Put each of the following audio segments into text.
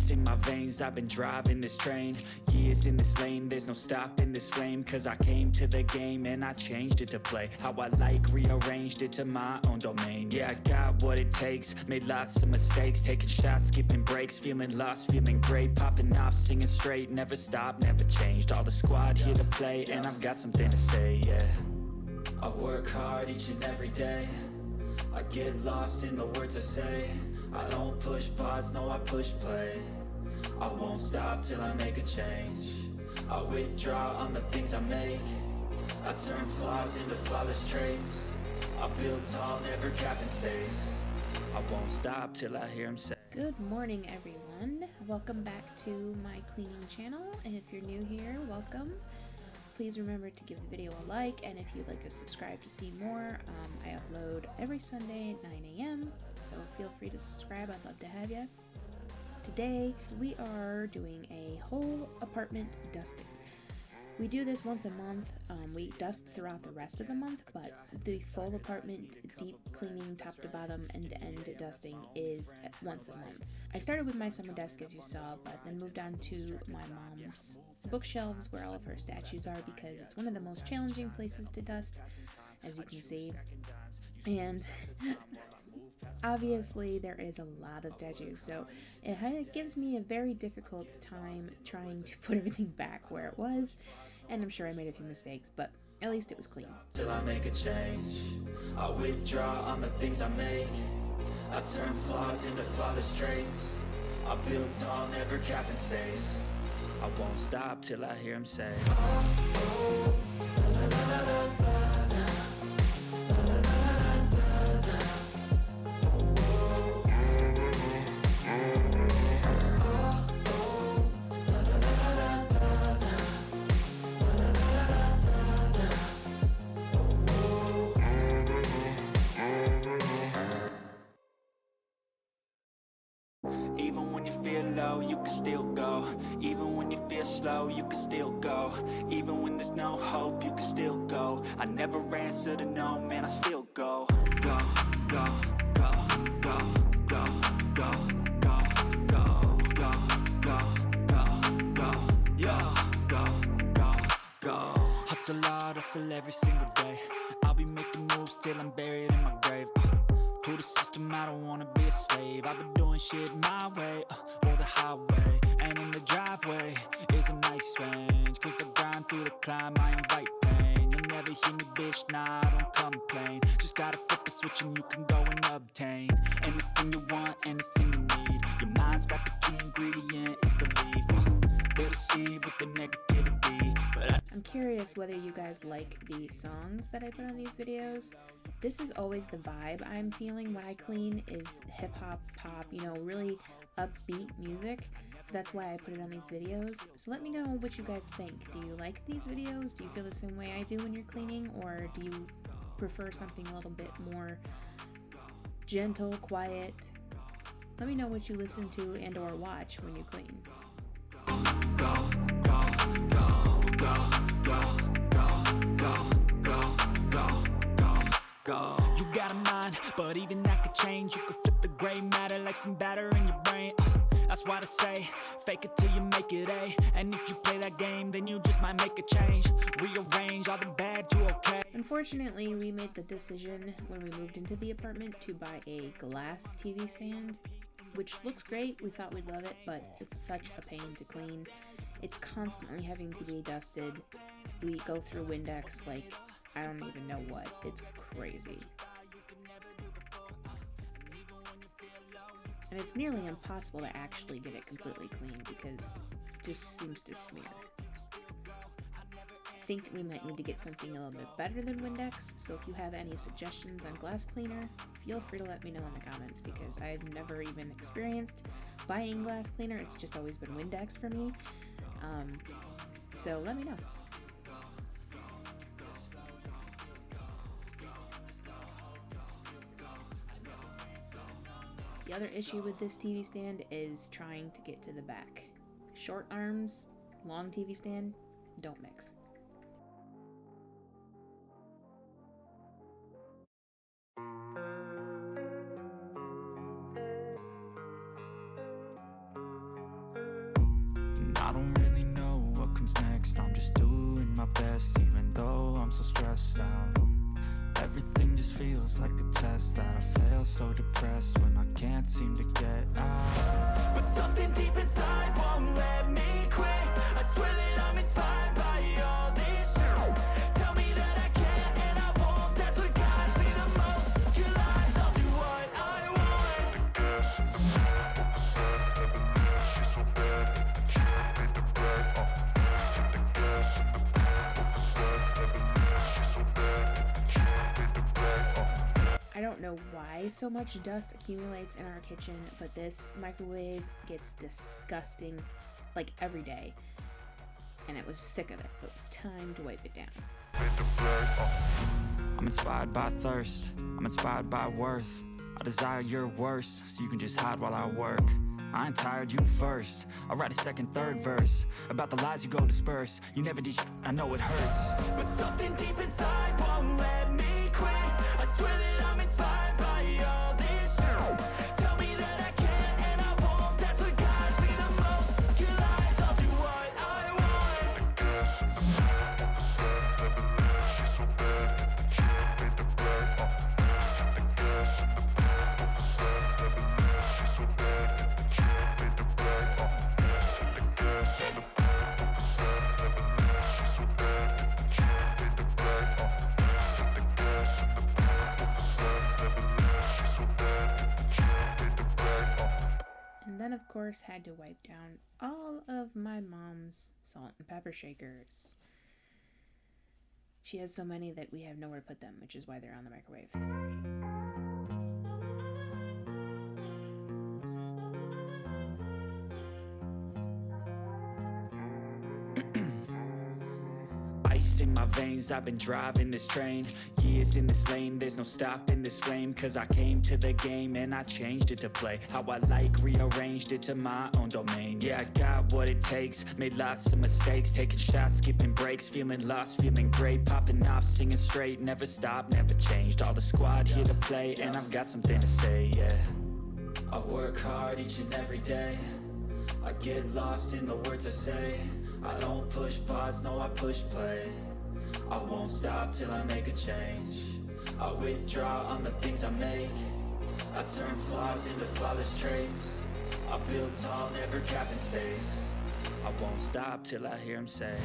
ice in my veins, I've been driving this train. Years in this lane, there's no stopping this flame. Cause I came to the game and I changed it to play how I like, rearranged it to my own domain. Yeah, I got what it takes, made lots of mistakes, taking shots, skipping breaks, feeling lost, feeling great, popping off, singing straight, never stopped, never changed. All the squad here to play, and I've got something to say, yeah. I work hard each and every day, I get lost in the words I say. I don't push pause, no I push play. I won't stop till I make a change. I withdraw on the things I make. I turn flaws into flawless traits. I build tall, never capped in space. I won't stop till I hear him say. Good morning, everyone. Welcome back to my cleaning channel. And if you're new here, welcome. Please remember to give the video a like, and if you'd like to subscribe to see more, I upload every Sunday at 9 a.m. So feel free to subscribe. I'd love to have you. Today, we are doing a whole apartment dusting. We do this once a month. We dust throughout the rest of the month, but the full apartment deep cleaning, top to bottom, end-to-end dusting is once a month. I started with my summer desk, as you saw, but then moved on to my mom's bookshelves where all of her statues are, because it's one of the most challenging places to dust, as you can see. And obviously there is a lot of statues, so it gives me a very difficult time trying to put everything back where it was, and I'm sure I made a few mistakes, but at least it was clean. Till I make a change, I withdraw on the things I make. I turn flaws into flawless traits. I build tall, never capped in space. I won't stop till I hear him say, even when you feel low, you can still go. Even when you feel slow, you can still go. Even when there's no hope, you can still go. I never answer to no, man, I still go. Go, go, go, go, go, go, go, go, go, go, go, go, yo, go. Hustle hard, hustle every single day. I'll be making moves till I'm buried in my grave. To the system, I don't wanna be a slave. I've been doing shit my way, or the highway. And in the driveway is a nice range. Cause I grind through the climb, I invite pain. You'll never hear me, bitch, nah, I don't complain. Just gotta flip the switch and you can go and obtain anything you want, anything you need. Your mind's got the key ingredient, it's belief. They'll deceive with the negativity, but I'm curious whether you guys like the songs that I put on these videos. This is always the vibe I'm feeling when I clean, is hip-hop, pop, you know, really upbeat music. So that's why I put it on these videos. So let me know what you guys think. Do you like these videos? Do you feel the same way I do when you're cleaning? Or do you prefer something a little bit more gentle, quiet? Let me know what you listen to and or watch when you clean. go, go, go, go, go, go, go, go, go, go. You got a mind, but even that could change. You could flip the gray matter like some batter in your brain. That's why I say, fake it till you make it A. And if you play that game, then you just might make a change. Rearrange all the bad to okay. Unfortunately, we made the decision when we moved into the apartment to buy a glass TV stand, which looks great. We thought we'd love it, but it's such a pain to clean. It's constantly having to be dusted. We go through Windex like I don't even know what. It's crazy. And it's nearly impossible to actually get it completely clean because it just seems to smear. I think we might need to get something a little bit better than Windex, so if you have any suggestions on glass cleaner, feel free to let me know in the comments, because I've never even experienced buying glass cleaner. It's just always been Windex for me. So let me know. The other issue with this TV stand is trying to get to the back. Short arms, long TV stand, don't mix. I don't really know what comes next. I'm just doing my best, even though I'm so stressed out. Everything just feels like a test that I fail, so depressed when I can't seem to get out. But something deep inside won't let me quit. I swear that I'm inspired by all this shit. Tell me that I can and I won't. That's what guides me the most. Your lies, I'll do what I want. I don't know why so much dust accumulates in our kitchen, but this microwave gets disgusting like every day. And it was sick of it, so it was time to wipe it down. I'm inspired by thirst, I'm inspired by worth. I desire your worst, so you can just hide while I work. I ain't tired, you first. I'll write a second, third verse about the lies you go disperse. You never did shit, I know it hurts. But something deep inside won't let me quit. I swear that I'm inspired by all this shit. Tell me that I can and I won't. That's what guides me the most. Your lies, I'll do what I want. And then, of course, had to wipe down all of my mom's salt and pepper shakers. She has so many that we have nowhere to put them, which is why they're on the microwave. Ice in my veins, I've been driving this train. Years in this lane, there's no stopping this flame. Cause I came to the game and I changed it to play how I like, rearranged it to my own domain. Yeah, I got what it takes, made lots of mistakes, taking shots, skipping breaks, feeling lost, feeling great, popping off, singing straight, never stopped, never changed. All the squad here to play, and I've got something to say, yeah. I work hard each and every day, I get lost in the words I say. I don't push pause, no I push play. I won't stop till I make a change. I withdraw on the things I make. I turn flaws into flawless traits. I build tall, never capped in space. I won't stop till I hear him say,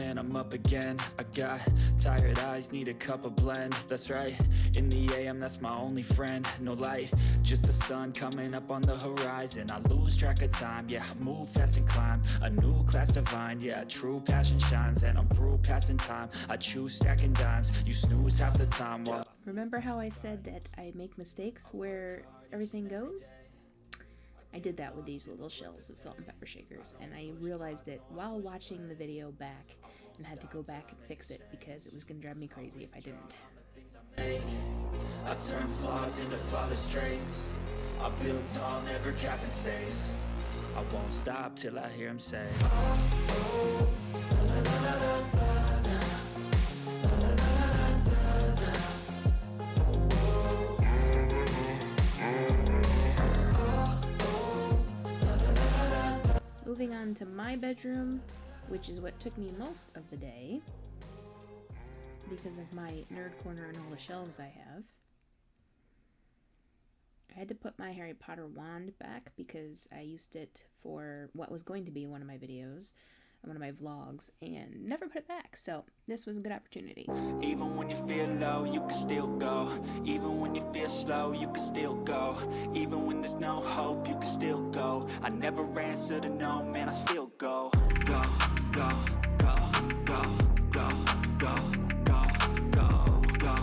and I'm up again. I got tired eyes, need a cup of blend. That's right, in the AM, that's my only friend. No light, just the sun coming up on the horizon. I lose track of time, yeah, I move fast and climb a new class divine, yeah, true passion shines. And I'm through passing time, I choose stacking dimes. You snooze half the time while... Remember how I said that I make mistakes where everything goes? I did that with these little shells of salt and pepper shakers, and I realized it while watching the video back and had to go back and fix it because it was going to drive me crazy if I didn't. I turn flaws into flawless traits. I build tall, never capped in space. I won't stop till I hear him say, Moving on to my bedroom, which is what took me most of the day because of my nerd corner and all the shelves I have. I had to put my Harry Potter wand back because I used it for what was going to be one of my videos, one of my vlogs, and never put it back, so this was a good opportunity. even when you feel low, you can still go. Even when you feel slow, you can still go. Even when there's no hope, you can still go. I never answer to no, man, I still go. Go, go, go, go, go, go, go, go, go,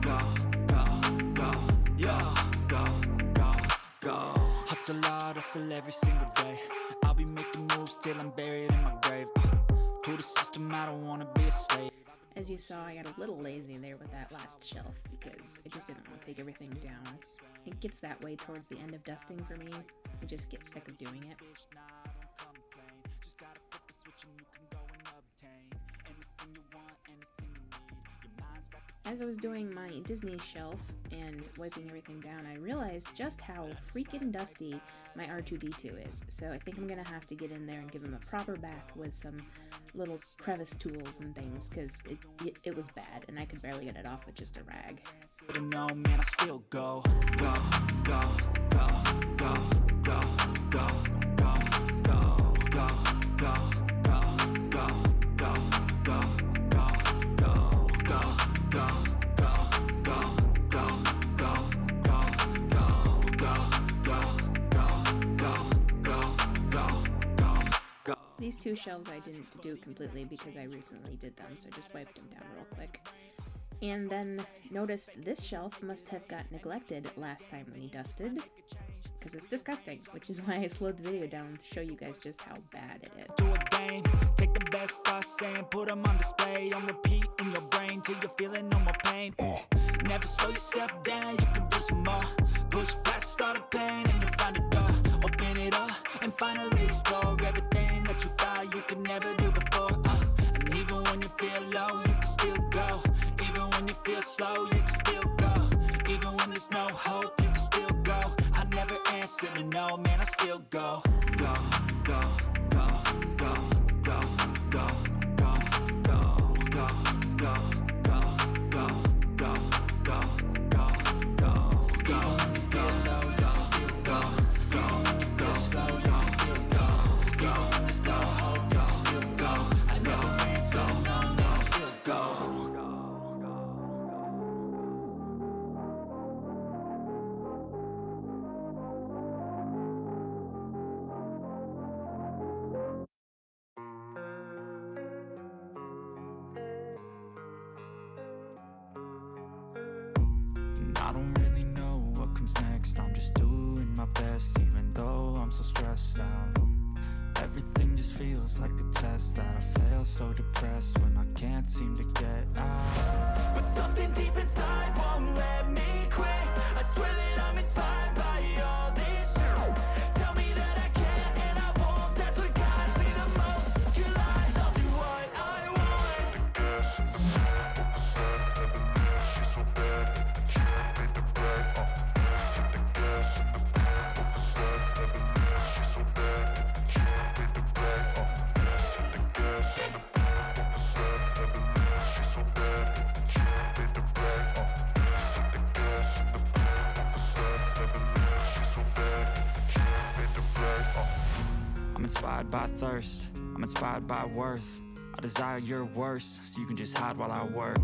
go, go, go, yeah, go, go, go. Hustle hard, hustle every single day. I'll be making moves till I'm buried in my grave. To the system, I don't wanna be a slave. As you saw, I got a little lazy there with that last shelf because I just didn't want to take everything down. It gets that way towards the end of dusting for me. I just get sick of doing it. As I was doing my Disney shelf and wiping everything down, I realized just how freaking dusty my R2-D2 is. So I think I'm gonna have to get in there and give him a proper bath with some little crevice tools and things, because it was bad and I could barely get it off with just a rag. No, man, I still go, go, go, go, go, go, go, go, go, go, go, go, go, go, These two shelves I didn't do completely because I recently did them, so just wiped them down real quick. And then noticed this shelf must have got neglected last time we dusted, because it's disgusting, which is why I slowed the video down to show you guys just how bad it is. Do a game, take the best I say and put them on display, on repeat in your brain till you're feeling no more pain. Never slow yourself down, you can do some more. Push past all the pain and you'll find a door. Open it up and finally explore everything that you thought you could never do before. And even when you feel low, you can still go. Even when you feel slow, you can still go. Even when there's no hope, you can still go. I never answer to no, man, I still go. Go, go, go, go, go, go, go, go, go, go, go, go, go, go, go, go, go. When you feel low, you can still go. Go when you feel slow, you can still go. Go when there's no hope, you can still go. I never answer to no, man, I still go. I don't really know what comes next. I'm just doing my best, even though I'm so stressed out. Everything just feels like a test that I fail, so depressed when I can't seem to get out. But something deep inside won't let me quit. I swear that I'm inspired by all this shit. Tell me that I can and I won't. That's what guides me the most. Your lies, I'll do what I want. I'm inspired by thirst, I'm inspired by worth. I desire your worst, so you can just hide while I work.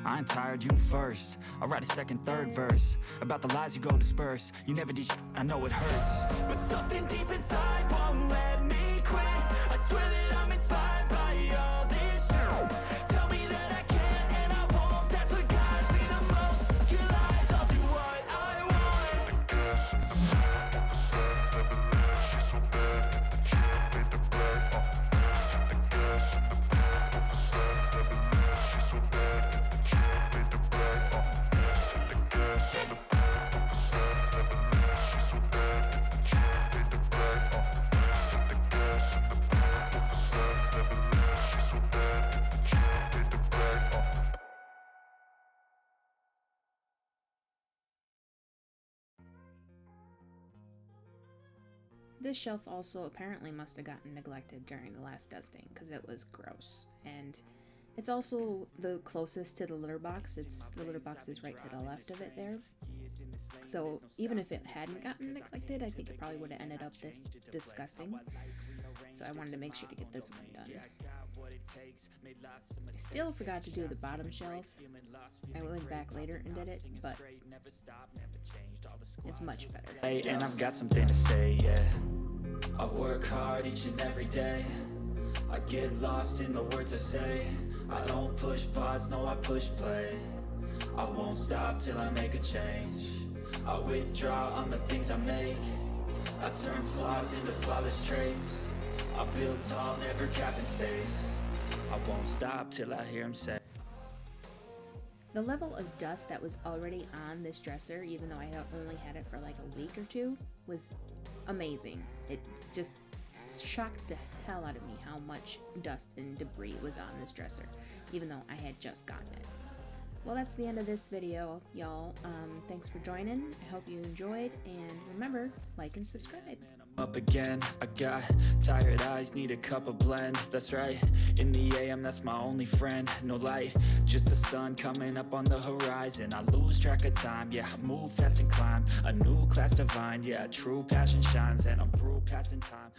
I ain't tired, you first. I'll write a second, third verse about the lies you go disperse. You never did shit, I know it hurts. But something deep inside won't let me quit. I swear that I'm inspired by all this shit. Tell me that I can and I won't. That's what guides me the most. Your lies, I'll do what I want. This shelf also apparently must have gotten neglected during the last dusting because it was gross. And it's also the closest to the litter box. The litter box is right to the left of it there. So even if it hadn't gotten neglected, I think it probably would have ended up this disgusting. So I wanted to make sure to get this one done. I still forgot to do the bottom shelf. I went back later and did it, but it's much better. And I've got something to say, yeah. I work hard each and every day. I get lost in the words I say. I don't push pause, no, I push play. I won't stop till I make a change. I withdraw on the things I make. I turn flaws into flawless traits. I build tall, never capped in space. I won't stop till I hear him say. The level of dust that was already on this dresser, even though I had only had it for like a week or two, was amazing. It just shocked the hell out of me how much dust and debris was on this dresser, even though I had just gotten it. Well, that's the end of this video, y'all. Thanks for joining. I hope you enjoyed, and remember, like and subscribe. Up again, I got tired eyes, need a cup of blend. That's right, in the AM, that's my only friend. No light, just the sun coming up on the horizon. I lose track of time, yeah, I move fast and climb a new class divine. Yeah, true passion shines, and I'm through passing time.